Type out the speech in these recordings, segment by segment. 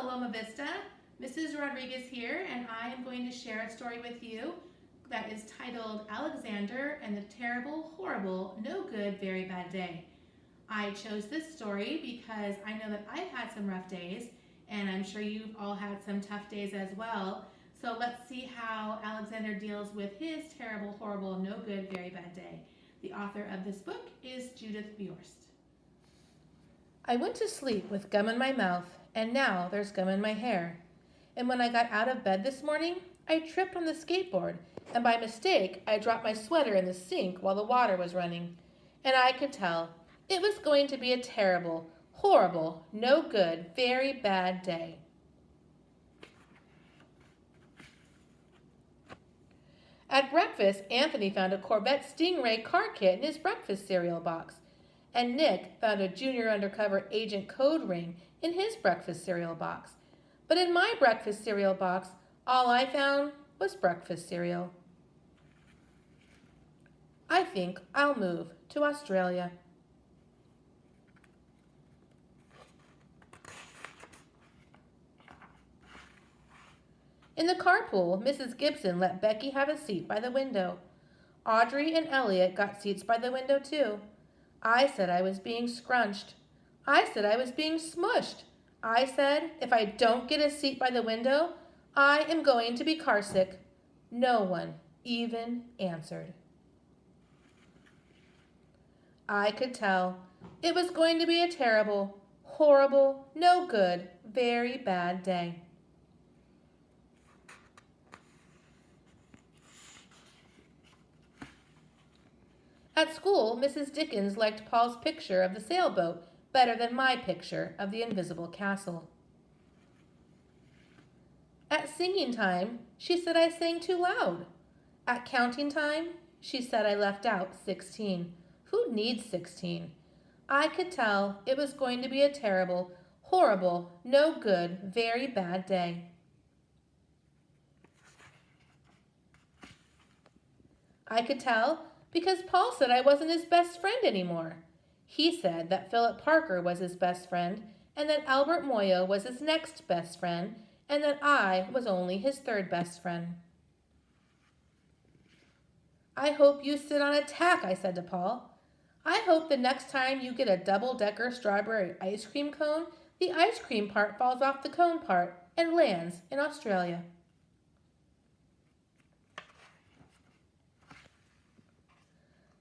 Loma Vista. Mrs. Rodriguez here, and I am going to share a story with you that is titled Alexander and the Terrible, Horrible, No Good, Very Bad Day. I chose this story because I know that I've had some rough days, and I'm sure you've all had some tough days as well. So let's see how Alexander deals with his terrible, horrible, no good, very bad day. The author of this book is Judith Bjorst. I went to sleep with gum in my mouth, and now there's gum in my hair. And when I got out of bed this morning, I tripped on the skateboard, and by mistake, I dropped my sweater in the sink while the water was running. And I could tell it was going to be a terrible, horrible, no good, very bad day. At breakfast, Anthony found a Corvette Stingray car kit in his breakfast cereal box, and Nick found a junior undercover agent code ring in his breakfast cereal box. But in my breakfast cereal box, all I found was breakfast cereal. I think I'll move to Australia. In the carpool, Mrs. Gibson let Becky have a seat by the window. Audrey and Elliot got seats by the window too. I said I was being scrunched. I said I was being smushed. I said if I don't get a seat by the window, I am going to be carsick. No one even answered. I could tell it was going to be a terrible, horrible, no good, very bad day. At school, Mrs. Dickens liked Paul's picture of the sailboat better than my picture of the invisible castle. At singing time, she said I sang too loud. At counting time, she said I left out 16. Who needs 16? I could tell it was going to be a terrible, horrible, no good, very bad day. I could tell because Paul said I wasn't his best friend anymore. He said that Philip Parker was his best friend, and that Albert Moyo was his next best friend, and that I was only his third best friend. I hope you sit on a tack, I said to Paul. I hope the next time you get a double-decker strawberry ice cream cone, the ice cream part falls off the cone part and lands in Australia.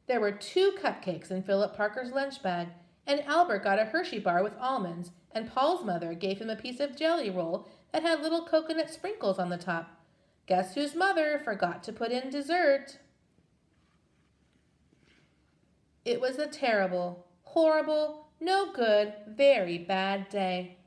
There were 2 cupcakes in Philip Parker's lunch bag, and Albert got a Hershey bar with almonds, and Paul's mother gave him a piece of jelly roll that had little coconut sprinkles on the top. Guess whose mother forgot to put in dessert? It was a terrible, horrible, no good, very bad day.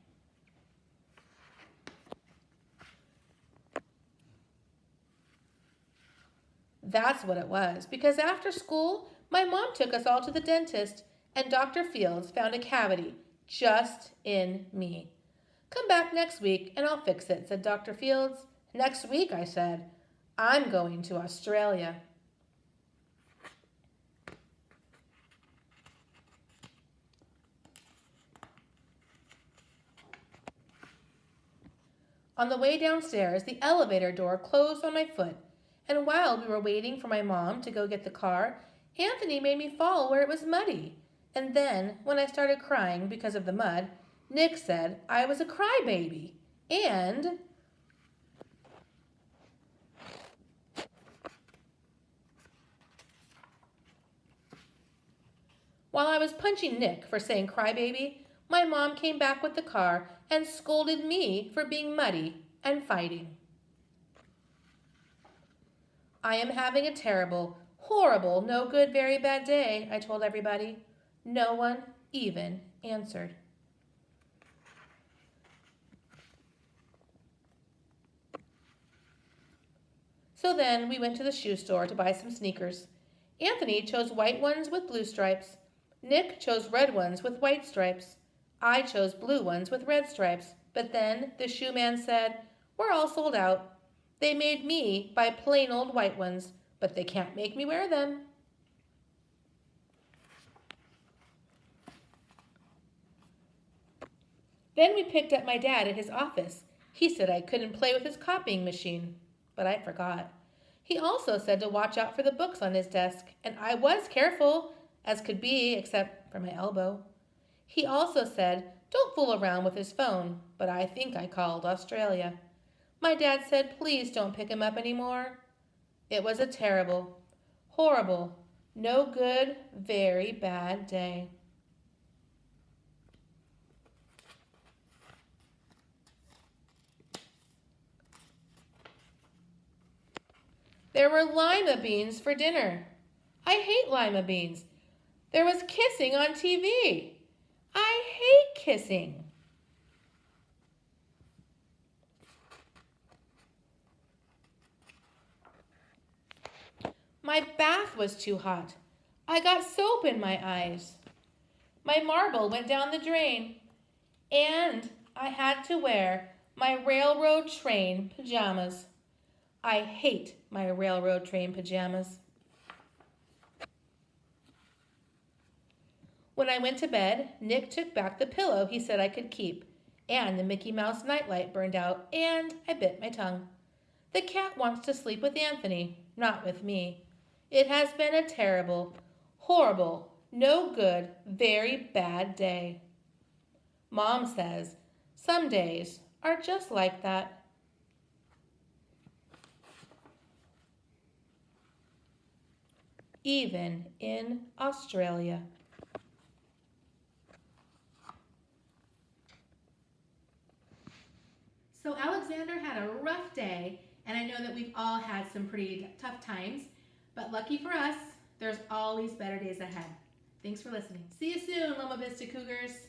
That's what it was, because after school, my mom took us all to the dentist, and Dr. Fields found a cavity just in me. Come back next week and I'll fix it, said Dr. Fields. Next week, I said. I'm going to Australia. On the way downstairs, the elevator door closed on my foot, and while we were waiting for my mom to go get the car, Anthony made me fall where it was muddy. And then, when I started crying because of the mud, Nick said I was a crybaby. And while I was punching Nick for saying crybaby, my mom came back with the car and scolded me for being muddy and fighting. I am having a terrible, horrible, no good, very bad day, I told everybody. No one even answered. So then we went to the shoe store to buy some sneakers. Anthony chose white ones with blue stripes. Nick chose red ones with white stripes. I chose blue ones with red stripes. But then the shoe man said, "We're all sold out. They made me buy plain old white ones, but they can't make me wear them." Then we picked up my dad at his office. He said I couldn't play with his copying machine, but I forgot. He also said to watch out for the books on his desk, and I was careful, as could be, except for my elbow. He also said, don't fool around with his phone, but I think I called Australia. My dad said, please don't pick him up anymore. It was a terrible, horrible, no good, very bad day. There were lima beans for dinner. I hate lima beans. There was kissing on TV. I hate kissing. My bath was too hot. I got soap in my eyes. My marble went down the drain. And I had to wear my railroad train pajamas. I hate my railroad train pajamas. When I went to bed, Nick took back the pillow he said I could keep, and the Mickey Mouse nightlight burned out, and I bit my tongue. The cat wants to sleep with Anthony, not with me. It has been a terrible, horrible, no good, very bad day. Mom says, some days are just like that. Even in Australia. So Alexander had a rough day, and I know that we've all had some pretty tough times, but lucky for us, there's always better days ahead. Thanks for listening. See you soon, Loma Vista Cougars.